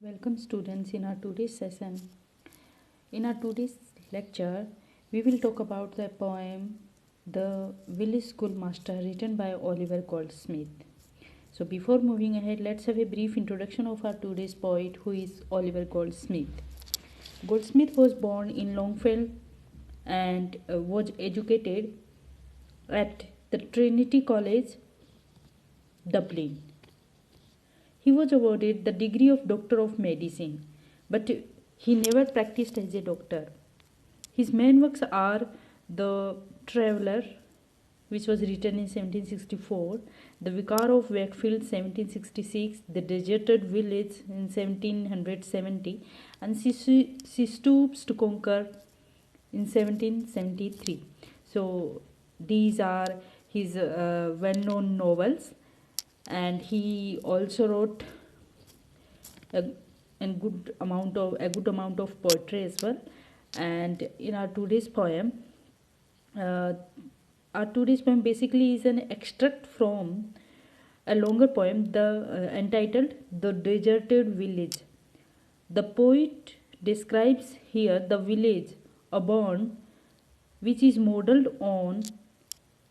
Welcome students in our today's session. In our today's lecture, we will talk about the poem The Village Schoolmaster written by Oliver Goldsmith. So before moving ahead, let's have a brief introduction of our today's poet who is Oliver Goldsmith. Goldsmith was born in Longfellow and was educated at the Trinity College, Dublin. He was awarded the degree of Doctor of Medicine, but he never practiced as a doctor. His main works are The Traveller, which was written in 1764, The Vicar of Wakefield 1766, The Deserted Village in 1770, and She Stoops to Conquer in 1773. So these are his well-known novels, and he also wrote a good amount of poetry as well. And in our today's poem basically is an extract from a longer poem entitled The Deserted Village. The poet describes here the village Auburn, which is modelled on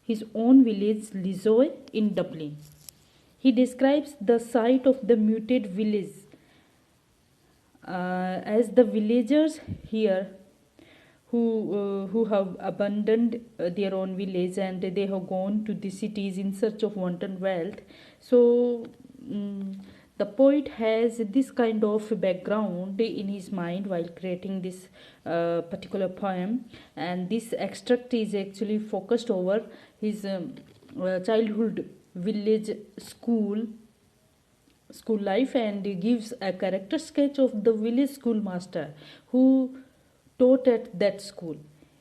his own village Lissoy in Dublin. He describes the site of the muted village as the villagers here who have abandoned their own village and they have gone to the cities in search of wanton wealth. So the poet has this kind of background in his mind while creating this particular poem, and this extract is actually focused over his childhood village school life, and gives a character sketch of the village schoolmaster who taught at that school.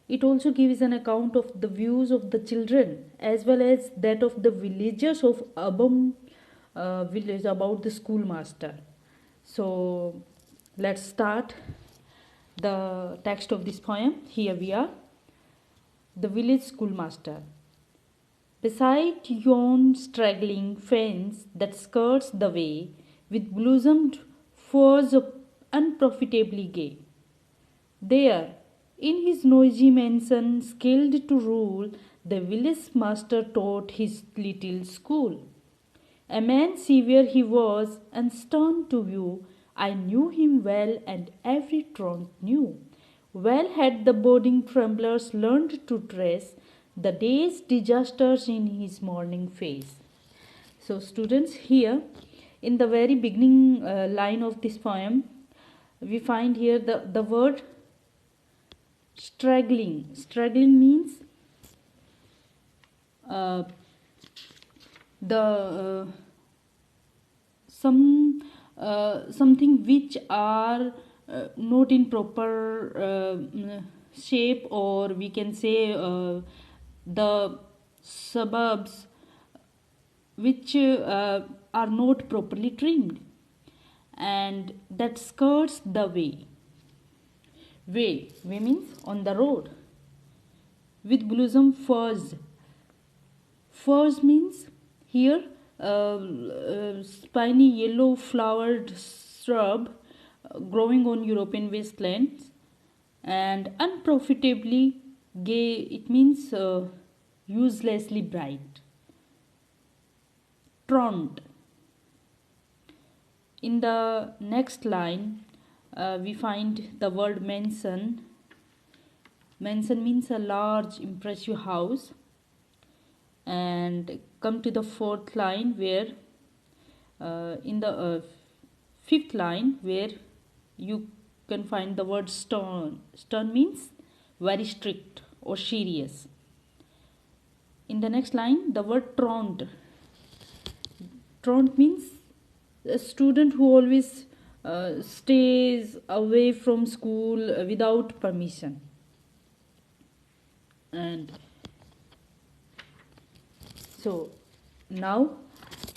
It also gives an account of the views of the children as well as that of the villagers of Auburn village about the schoolmaster. So let's start the text of this poem. Here we are. The Village Schoolmaster. Beside yon straggling fence that skirts the way, with blossomed furs unprofitably gay, there, in his noisy mansion, skilled to rule, the village master taught his little school. A man severe he was, and stern to view, I knew him well, and every truant knew. Well had the boding tremblers learned to trace the day's disasters in his morning face. So students, here in the very beginning line of this poem, we find here the word straggling. Straggling means something which are not in proper shape, or we can say the suburbs which are not properly trimmed, and that skirts the way. Way means on the road. With blossom furs. Furs means here spiny yellow flowered shrub growing on European wastelands. And unprofitably gay, it means uselessly bright. Truant. In the next line, we find the word mansion. Mansion means a large, impressive house. And come to the fourth line, where in the fifth line, where you can find the word stern. Stern means very strict or serious. In the next line, the word truant. Truant means a student who always stays away from school without permission. And so now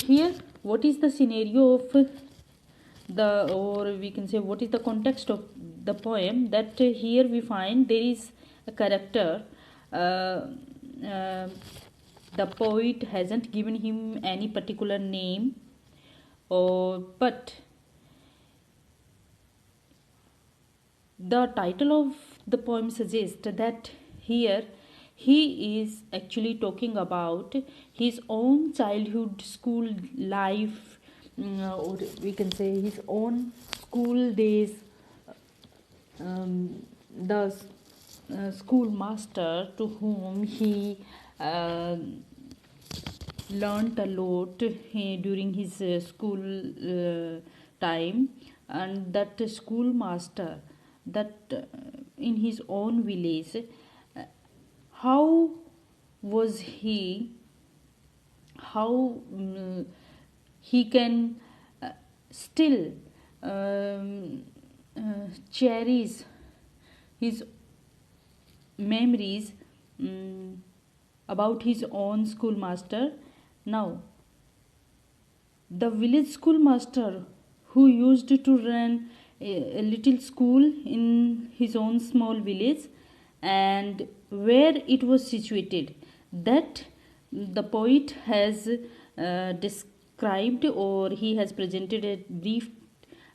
here, what is the scenario of or we can say what is the context of the poem? That here we find there is a character. The poet hasn't given him any particular name, but the title of the poem suggests that here he is actually talking about his own childhood school life, or we can say his own school days. The schoolmaster to whom he uh, learnt a lot during his school time, and that schoolmaster, that in his own village, how was he, how he can still cherish his memories about his own schoolmaster. Now, the village schoolmaster who used to run a little school in his own small village, and where it was situated, that the poet has described, or he has presented a brief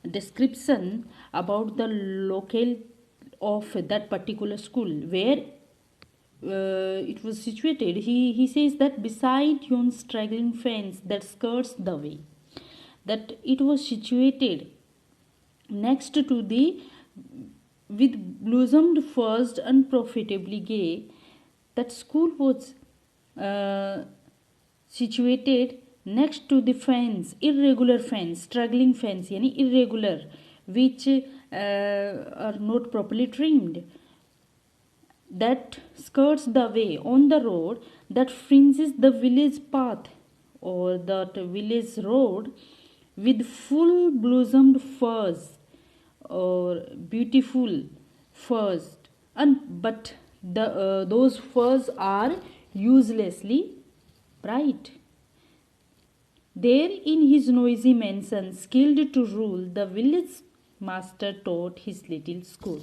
description about the locale of that particular school, where it was situated. He says that beside yon straggling fence that skirts the way, that it was situated next to the, with blossomed first unprofitably gay. That school was situated next to the fence, irregular fence, straggling fence, yani irregular, which are not properly trimmed, that skirts the way, on the road that fringes the village path, or that village road, with full blossomed furs, or beautiful furs, and but those furs are uselessly bright. There in his noisy mansion, skilled to rule, the village master taught his little school.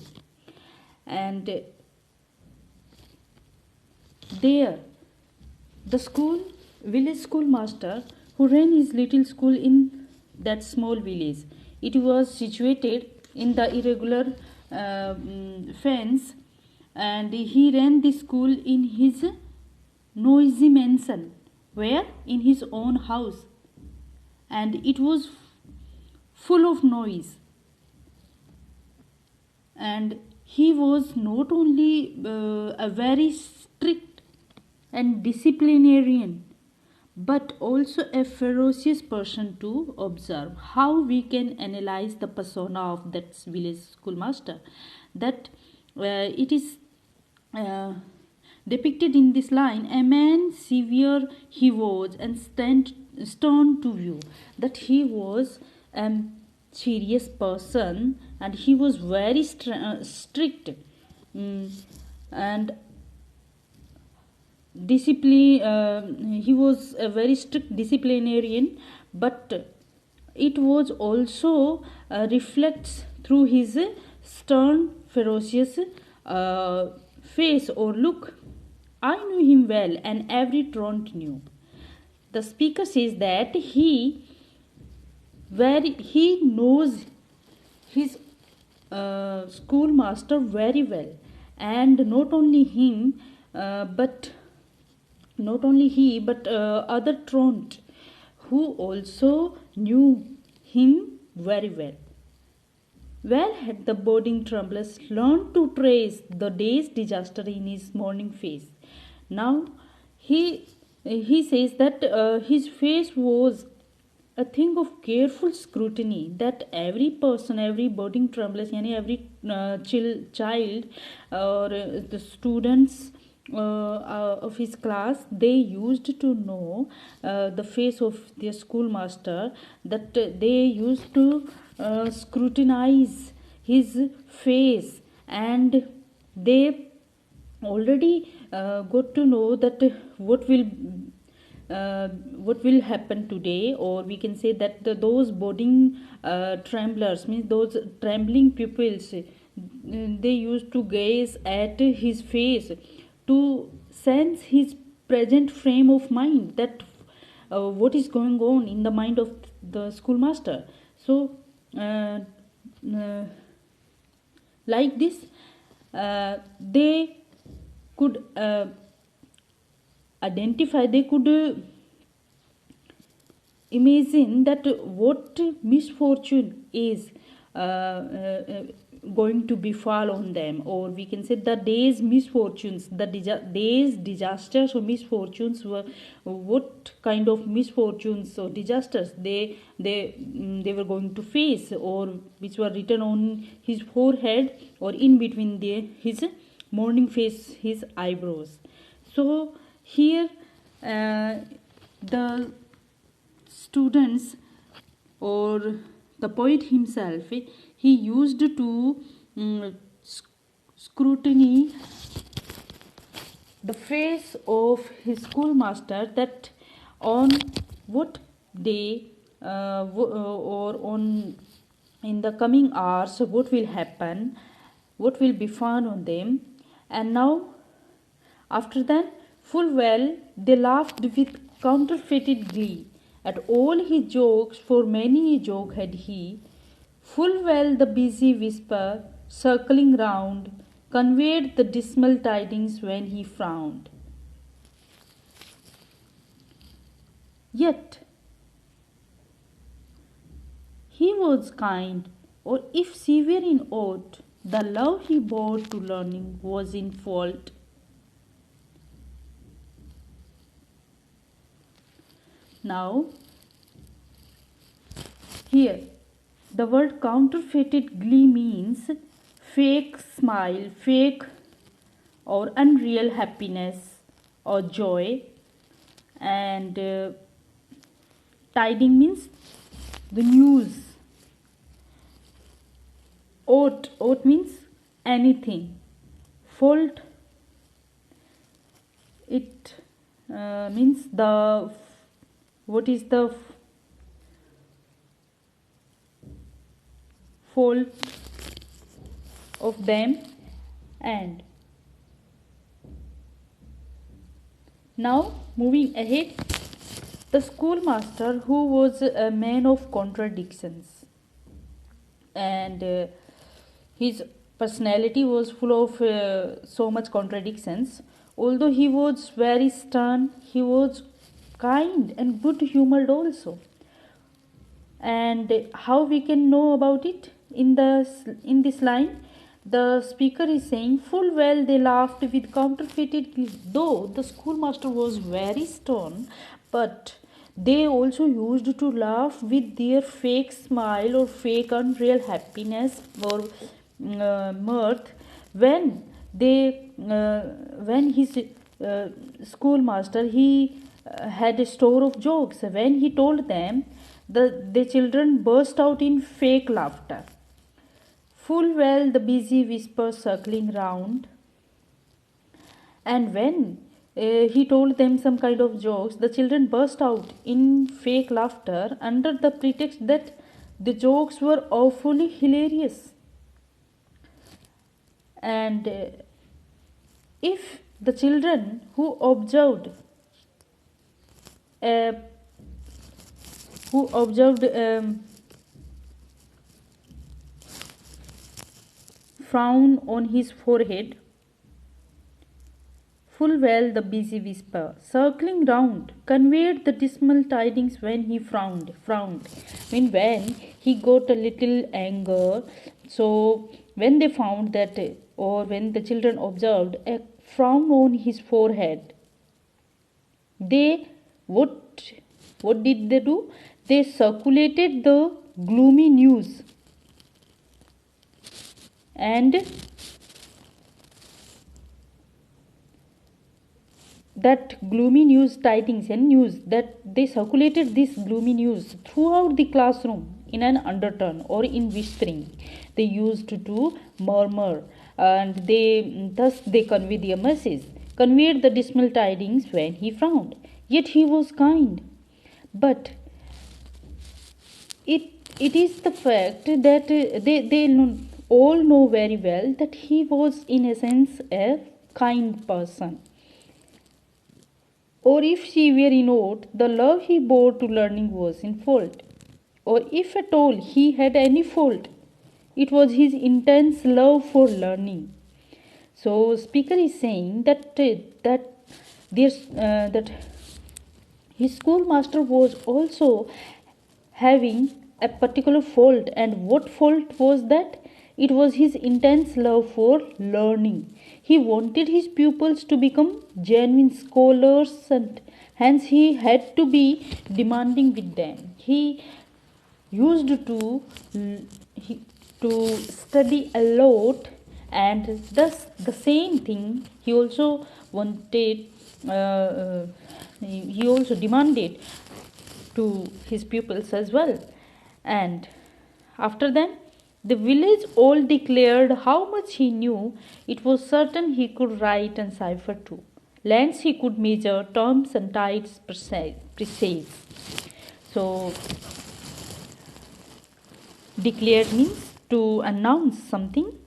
And there, the village schoolmaster who ran his little school in that small village, it was situated in the irregular fence, and he ran the school in his noisy mansion, where in his own house, and it was full of noise. And he was not only a very strict and disciplinarian, but also a ferocious person to observe. How we can analyze the persona of that village schoolmaster, that it is depicted in this line: a man severe he was and stern to view, that he was a serious person, and he was very strict, and discipline. He was a very strict disciplinarian, but it was also reflects through his stern, ferocious face or look. I knew him well, and every truant knew. The speaker says that he knows his schoolmaster very well, and not only him, but not only he, but other truant who also knew him very well. Well had the boarding tremblers learned to trace the day's disaster in his morning face. Now he says that his face was a thing of careful scrutiny, that every person, every boarding tremblers, yani every child or the students of his class, they used to know the face of their schoolmaster, that they used to scrutinize his face, and they already got to know that what will happen today, or we can say that those boarding tremblers, means those trembling pupils, they used to gaze at his face to sense his present frame of mind, that what is going on in the mind of the schoolmaster. So Like this, they could identify, they could imagine that what misfortune is going to befall on them, or we can say the day's misfortunes, the day's disasters or misfortunes were, what kind of misfortunes or disasters they were going to face, or which were written on his forehead or in between his morning face, his eyebrows. So here the students, or the poet himself, he used to scrutiny the face of his schoolmaster, that on what day or on in the coming hours what will happen, what will be found on them. And now after that, full well they laughed with counterfeited glee at all his jokes, for many a joke had he. Full well the busy whisper, circling round, conveyed the dismal tidings when he frowned. Yet he was kind, or if severe in aught, the love he bore to learning was in fault. Now, here, the word counterfeited glee means fake smile, fake or unreal happiness or joy, and tiding means the news. Oat means anything. Fault, it means the, what is the fault of them. And now moving ahead, the schoolmaster, who was a man of contradictions, and his personality was full of so much contradictions. Although he was very stern, he was kind and good humored also. And how we can know about it? In this line, the speaker is saying, full well they laughed with counterfeited glee. Though the schoolmaster was very stern, but they also used to laugh with their fake smile or fake unreal happiness or mirth when when his schoolmaster, he had a store of jokes. When he told them, the children burst out in fake laughter. Full well the busy whisper circling round, and when he told them some kind of jokes, the children burst out in fake laughter under the pretext that the jokes were awfully hilarious. And if the children who observed frown on his forehead, full well the busy whisper, circling round, conveyed the dismal tidings when he frowned. When he got a little anger, so when they found that, or when the children observed a frown on his forehead, they, what did they do? They circulated the gloomy news, and that gloomy news tidings and news, that they circulated this gloomy news throughout the classroom in an undertone or in whispering. They used to murmur, and thus they convey their message, conveyed the dismal tidings when he frowned. Yet he was kind. But it is the fact that they all know very well that he was in a sense a kind person. Or if she were in aught, the love he bore to learning was in fault. Or if at all he had any fault, It was his intense love for learning. So speaker is saying that his schoolmaster was also having a particular fault, and what fault was that? It was his intense love for learning. He wanted his pupils to become genuine scholars, and hence he had to be demanding with them. He used to study a lot, and thus the same thing he also wanted, he also demanded to his pupils as well. And after that, the village all declared how much he knew. It was certain he could write and cipher too. Lengths he could measure, terms and tides precise. So declared means to announce something,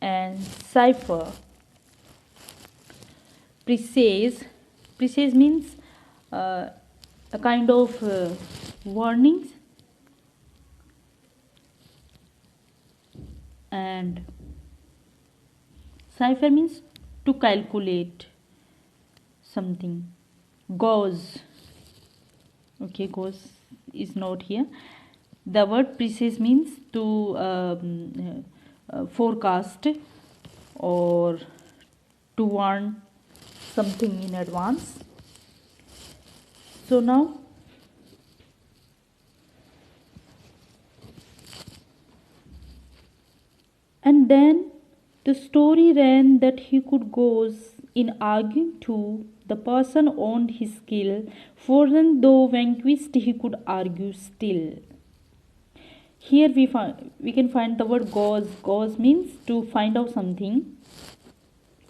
and cipher, precise means a kind of warnings, and cipher means to calculate something. Gauze, okay, gauze is not here. The word precise means to forecast or to warn something in advance. So now and then the story ran that he could goes in arguing too. The person owned his skill, for then though vanquished he could argue still. Here we can find the word gauze. Gauze means to find out something,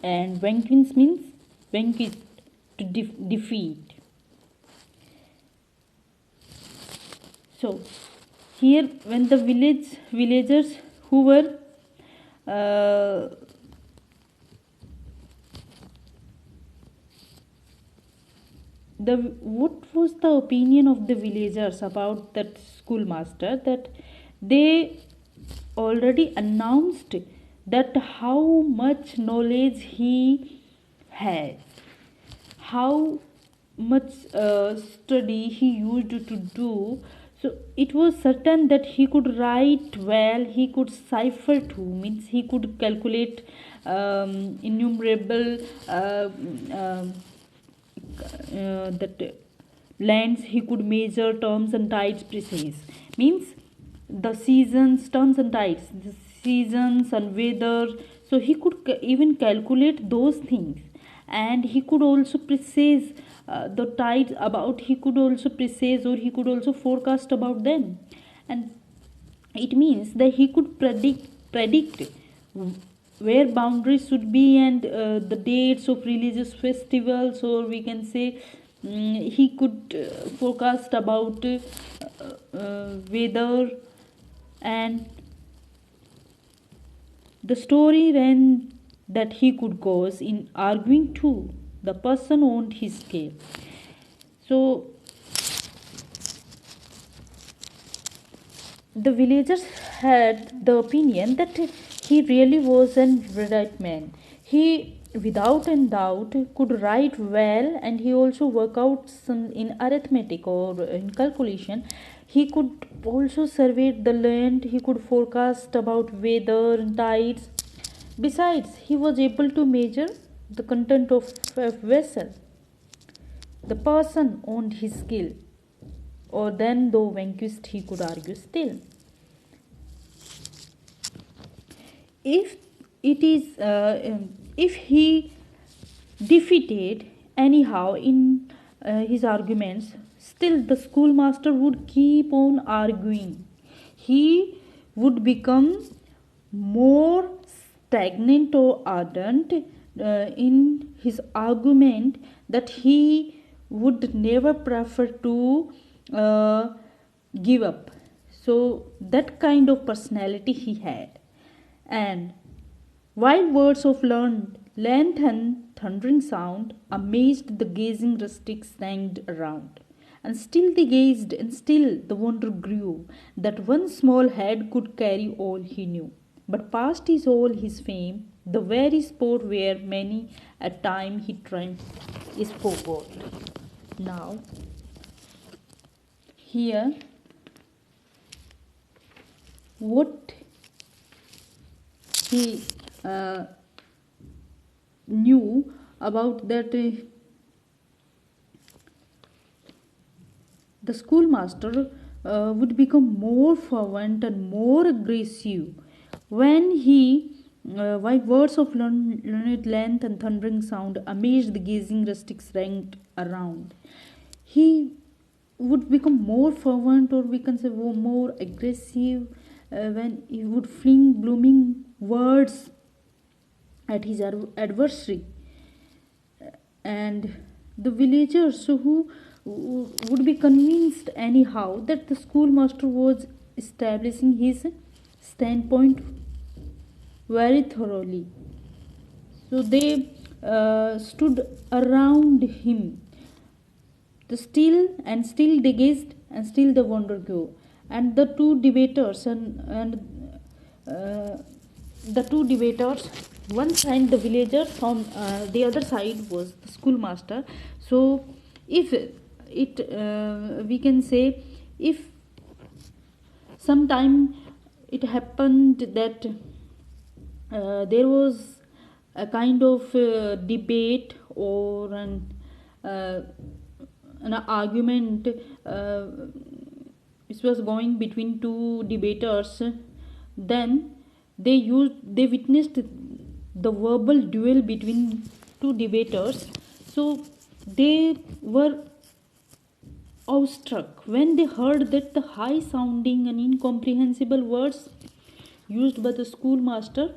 and vanquish means vanquished, to defeat. So here when the villagers who were what was the opinion of the villagers about that schoolmaster, that they already announced that how much knowledge he has, how much study he used to do. So it was certain that he could write well, he could cipher too, means he could calculate innumerable that lands, he could measure terms and tides precise, means the seasons, terms and tides, the seasons and weather. So he could even calculate those things, and he could also precise the tides about, he could also precise or he could also forecast about them. And it means that he could predict where boundaries should be, and the dates of religious festivals, or we can say he could forecast about weather. And the story ran that he could goes in arguing too. The person owned his skill. So the villagers had the opinion that he really was a right man. He without any doubt could write well, and he also work out some in arithmetic or in calculation. He could also survey the land, he could forecast about weather and tides. Besides, he was able to measure the content of a vessel. The person owned his skill, or then though vanquished he could argue still. If it is if he defeated anyhow in his arguments, still the schoolmaster would keep on arguing. He would become more stagnant or ardent in his argument, that he would never prefer to give up. So that kind of personality he had. And while words of length and thundering sound amazed the gazing rustics hanged around, And still they gazed, and still the wonder grew, that one small head could carry all he knew. But past is all his fame, the very sport where many a time he triumphed is forgot. Now, here, what he knew about that the schoolmaster would become more fervent and more aggressive when he by words of learned length and thundering sound amazed the gazing rustics ranked around. He would become more fervent, or we can say more aggressive, when he would fling blooming words at his adversary. And the villagers who would be convinced anyhow that the schoolmaster was establishing his standpoint very thoroughly. So they stood around him. Still they gazed, and still the wonder grew. And the two debaters the two debaters, one side the villagers, from the other side was the schoolmaster. So if it we can say, if sometime it happened that there was a kind of debate or an argument which was going between two debaters, then they witnessed the verbal duel between two debaters. So they were awestruck when they heard that the high sounding and incomprehensible words used by the schoolmaster,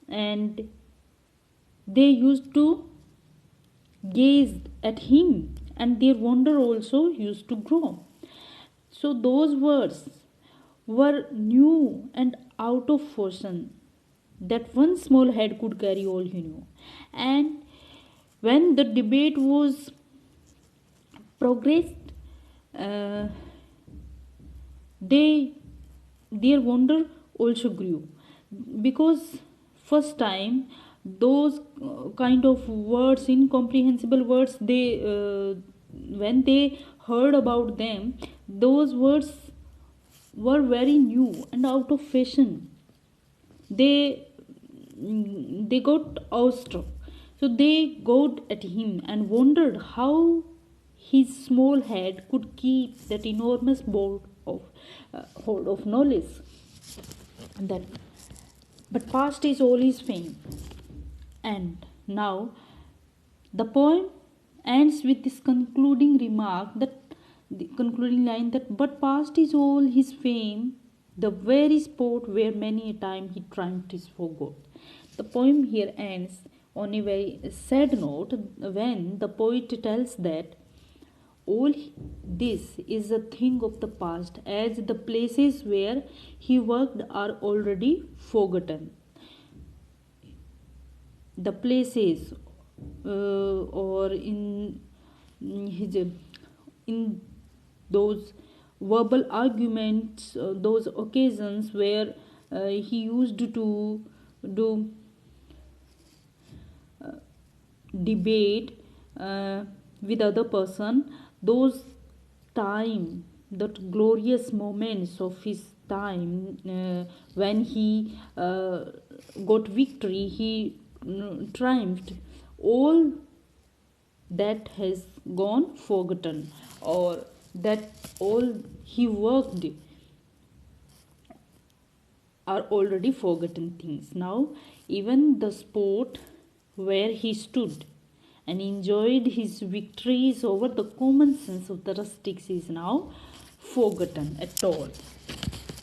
and they used to gaze at him, and their wonder also used to grow. So those words were new and out of fashion, that one small head could carry all he knew. And when the debate was progressed, uh, their wonder also grew, because first time those kind of words, incomprehensible words, they when they heard about them, those words were very new and out of fashion. They got awestruck. So they got at him and wondered how his small head could keep that enormous hold of knowledge. And that, but past is all his fame. And now the poem ends with this concluding remark, that the concluding line, that but past is all his fame, the very sport where many a time he triumphed is forgot. The poem here ends on a very sad note, when the poet tells that all this is a thing of the past, as the places where he worked are already forgotten. The places or his in those verbal arguments, those occasions where he used to do debate with other person, those time, that glorious moments of his time, when he got victory, he triumphed, all that has gone forgotten, or that all he worked are already forgotten things. Now even the sport where he stood and enjoyed his victories over the common sense of the rustics is now forgotten at all.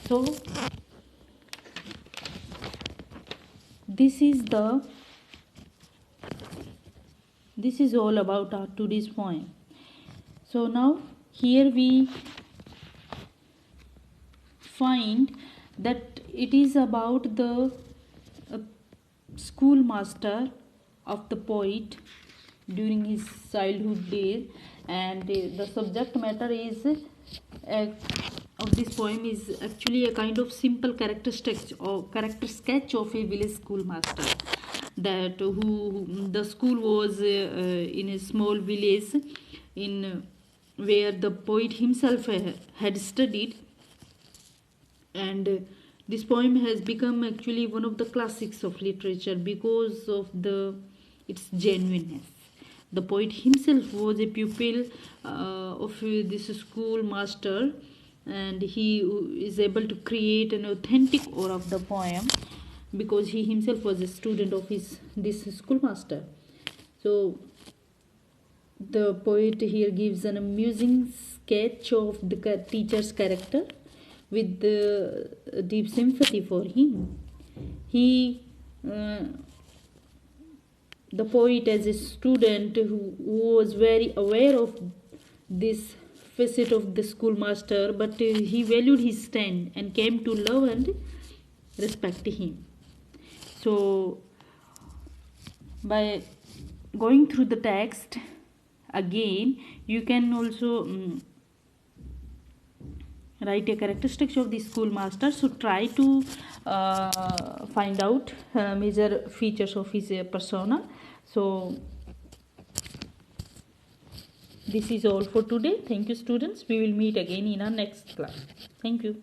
So this is all about our today's poem. So now here we find that it is about the schoolmaster of the poet, during his childhood days, and the subject matter is of this poem is actually a kind of simple character sketch of a village schoolmaster, that who the school was in a small village in where the poet himself had studied, and this poem has become actually one of the classics of literature because of its genuineness. The poet himself was a pupil of this schoolmaster, and he is able to create an authentic aura of the poem because he himself was a student of this schoolmaster. So the poet here gives an amusing sketch of the teacher's character with the deep sympathy for him. The poet, as a student who was very aware of this facet of the schoolmaster, but he valued his stand and came to love and respect him. So, by going through the text again, you can also write a characteristics of the schoolmaster. So try to find out major features of his persona. So this is all for today. Thank you, students. We will meet again in our next class. Thank you.